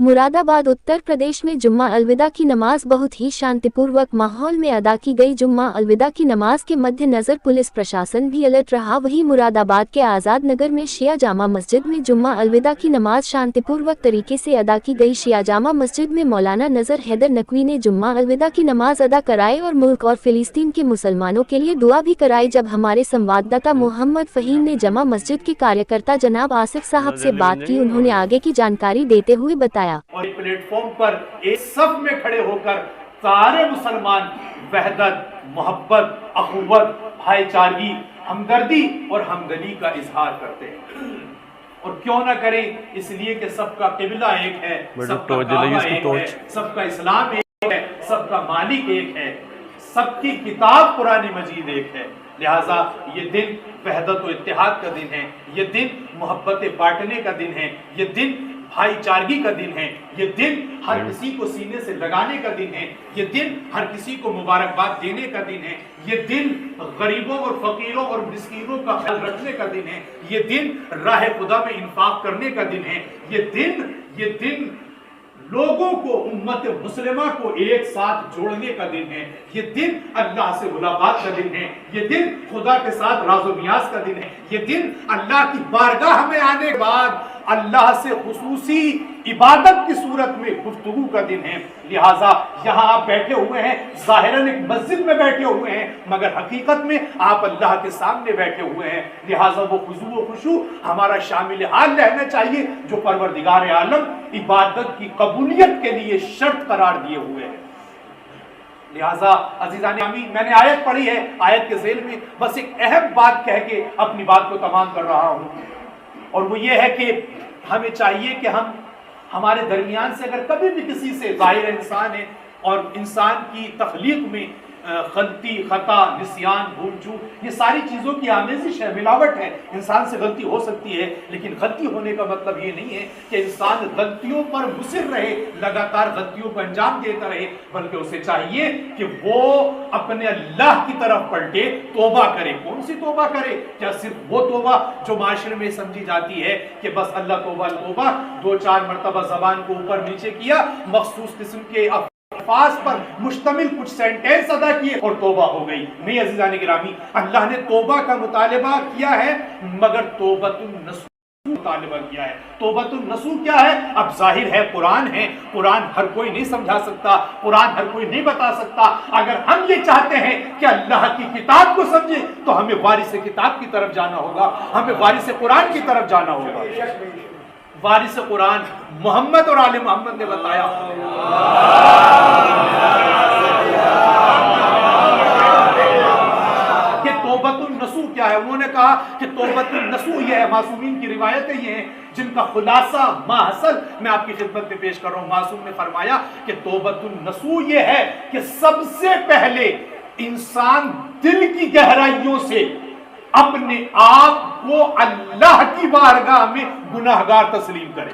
मुरादाबाद उत्तर प्रदेश में जुम्मा अलविदा की नमाज बहुत ही शांतिपूर्वक माहौल में अदा की गई। जुम्मा अलविदा की नमाज के मद्देनजर पुलिस प्रशासन भी अलर्ट रहा। वहीं मुरादाबाद के आज़ाद नगर में शिया जामा मस्जिद में जुम्मा अलविदा की नमाज शांतिपूर्वक तरीके से अदा की गई। शिया जामा मस्जिद में मौलाना नजर हैदर नकवी ने जुम्मा अलविदा की नमाज अदा कराई और मुल्क और फिलिस्तीन के मुसलमानों के लिए दुआ भी कराई। जब हमारे संवाददाता मोहम्मद फहीम ने जामा मस्जिद के कार्यकर्ता जनाब आसिफ साहब से बात की, उन्होंने आगे की जानकारी देते हुए बताया। और प्लेटफॉर्म पर एक सफ में खड़े होकर सारे मुसलमान वहदत, मोहब्बत, अखुवत, भाईचारगी, हमदर्दी और हमदली का इजहार करते हैं। और क्यों ना करें, इसलिए कि सबका किबला एक है, सबका काबा एक है, सबका इस्लाम एक है, सबका मालिक एक है, सबकी किताब कुरान मजीद एक है। लिहाजा ये दिन वहदत और इत्तेहाद का दिन है, ये दिन मोहब्बतें बांटने का दिन है, ये दिन भाईचारगी का दिन है, ये दिन हर किसी को सीने से लगाने का दिन है, ये दिन हर किसी को मुबारकबाद देने का दिन है, ये दिन गरीबों और फकीरों और मिस्कीनों का ख्याल रखने का दिन है, ये दिन राह खुदा में इंफाक करने का दिन है, ये दिन लोगों को, उम्मत मुस्लिमा को एक साथ जोड़ने का दिन है, ये दिन अल्लाह से मुलाकात का दिन है, ये दिन खुदा के साथ राज़ो नियाज़ का दिन है, ये दिन अल्लाह की बारगाह में आने के बाद अल्लाह से खुसूसी इबादत की सूरत में गुफ्तगू का दिन है। लिहाजा यहाँ आप बैठे हुए हैं, ज़ाहिरन एक मस्जिद में बैठे हुए हैं, मगर हकीकत में आप अल्लाह के सामने बैठे हुए हैं। लिहाजा वो खुशू व खुशू हमारा शामिल हाल रहना चाहिए जो परवरदिगार आलम इबादत की कबूलियत के लिए शर्त करार दिए हुए हैं। लिहाजा अज़ीज़ान आमीन, मैंने आयत पढ़ी है, आयत के ज़ेल में बस एक अहम बात कह के अपनी बात को तमाम कर रहा हूँ, और वो ये है कि हमें चाहिए कि हम हमारे दरमियान से अगर कभी भी किसी से, ज़ाहिर इंसान है और इंसान की तख्लीक में गलती, खता, निस्यान, भूल चूक, ये सारी चीज़ों की आमेज़िश है, मिलावट है। इंसान से गलती हो सकती है, लेकिन गलती होने का मतलब ये नहीं है कि इंसान गलतियों पर मुसिर रहे, लगातार गलतियों को अंजाम देता रहे, बल्कि उसे चाहिए कि वो अपने अल्लाह की तरफ पलटे, तौबा करे। कौन सी तौबा करे? क्या सिर्फ वो तौबा जो माशरे में समझी जाती है कि बस अल्लाह तौबा तौबा, 2-4 मरतबा ज़बान को ऊपर नीचे किया, मखसूस किस्म के अल्फाज पर मुश्तमिल कुछ सेंटेंस अदा किए और तौबा हो गई? नहीं अज़ीज़ान गिरामी, अल्लाह ने तौबा का मुतालिबा किया है, मगर तौबतुन नसूह मुतालिबा किया है। तौबतुन नसूह क्या है? अब जाहिर है कुरान है, कुरान हर कोई नहीं समझा सकता, कुरान हर कोई नहीं बता सकता। अगर हम ये चाहते हैं कि अल्लाह की किताब को समझे तो हमें वारिस किताब की तरफ जाना होगा, हमें वारिस कुरान की तरफ जाना होगा। वारिस कुरान मोहम्मद और आले मोहम्मद ने बताया कि तौबतुन नसूह क्या है। उन्होंने कहा कि तौबतुन नसूह ये है, मासूमीन की रिवायतें ये हैं जिनका खुलासा माहसल मैं आपकी खिदमत में पेश कर रहा हूँ। मासूम ने फरमाया कि तौबतुन नसूह ये है कि सबसे पहले इंसान दिल की गहराइयों से अपने आप को अल्लाह की बारगाह में गुनाहगार तस्लीम करे।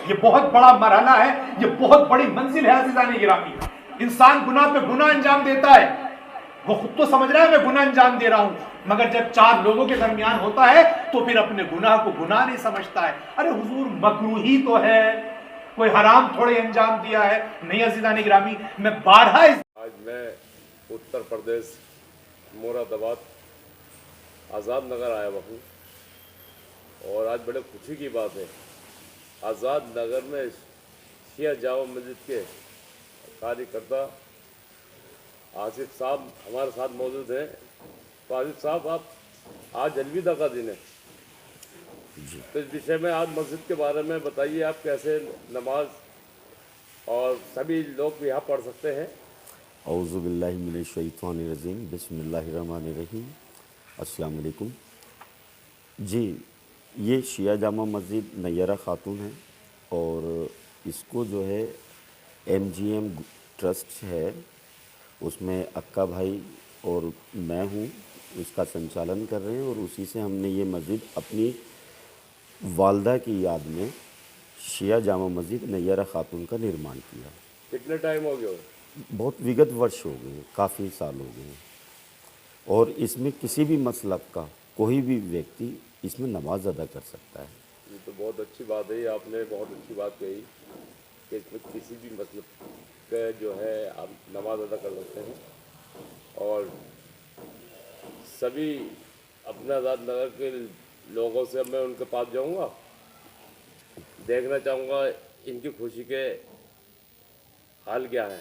ये बहुत बड़ा मरहला है, ये बहुत बड़ी मंजिल है अज़ीज़ान गिरामी। इंसान गुनाह पे गुनाह अंजाम देता है, वो खुद तो समझ रहा है मैं गुनाह अंजाम दे रहा हूं, मगर जब 4 लोगों के दरमियान होता है तो फिर अपने गुनाह को गुनाह नहीं समझता है। अरे हुजूर मकरूही तो है, कोई हराम थोड़े अंजाम दिया है। नहीं अज़ीज़ान गिरामी, मैं बारहा आज मैं उत्तर प्रदेश मुरादाबाद आज़ाद नगर आया हुआ हूँ, और आज बड़े खुशी की बात है, आज़ाद नगर में शिया जामा मस्जिद के कार्यकर्ता आसिफ साहब हमारे साथ मौजूद हैं। तो आसिफ साहब, आप आज अलविदा का दिन है, तो इस विषय में आज मस्जिद के बारे में बताइए, आप कैसे नमाज और सभी लोग यहाँ पढ़ सकते हैं? औज़ु बिल्लाहि मिनश शैतानिर रजीम, बिस्मिल्लाहिर रहमानिर रहीम, अस्सलाम वालेकुम। जी, ये शिया जामा मस्जिद नैयरा खातून है, और इसको जो है MGM ट्रस्ट है, उसमें अक्का भाई और मैं हूँ, उसका संचालन कर रहे हैं, और उसी से हमने ये मस्जिद अपनी वालदा की याद में शिया जामा मस्जिद नैयरा खातून का निर्माण किया। कितने टाइम हो गया? बहुत विगत वर्ष हो गए, काफ़ी साल हो गए, और इसमें किसी भी मसलब का कोई भी व्यक्ति इसमें नमाज अदा कर सकता है। ये तो बहुत अच्छी बात है, आपने बहुत अच्छी बात कही। کہ اس میں کسی بھی مطلب کا جو ہے آپ نماز ادا کر سکتے ہیں، اور سبھی اپنے آزاد نگر کے لوگوں سے میں ان کے پاس جاؤں گا، دیکھنا چاہوں گا ان کی خوشی کے حال کیا ہیں۔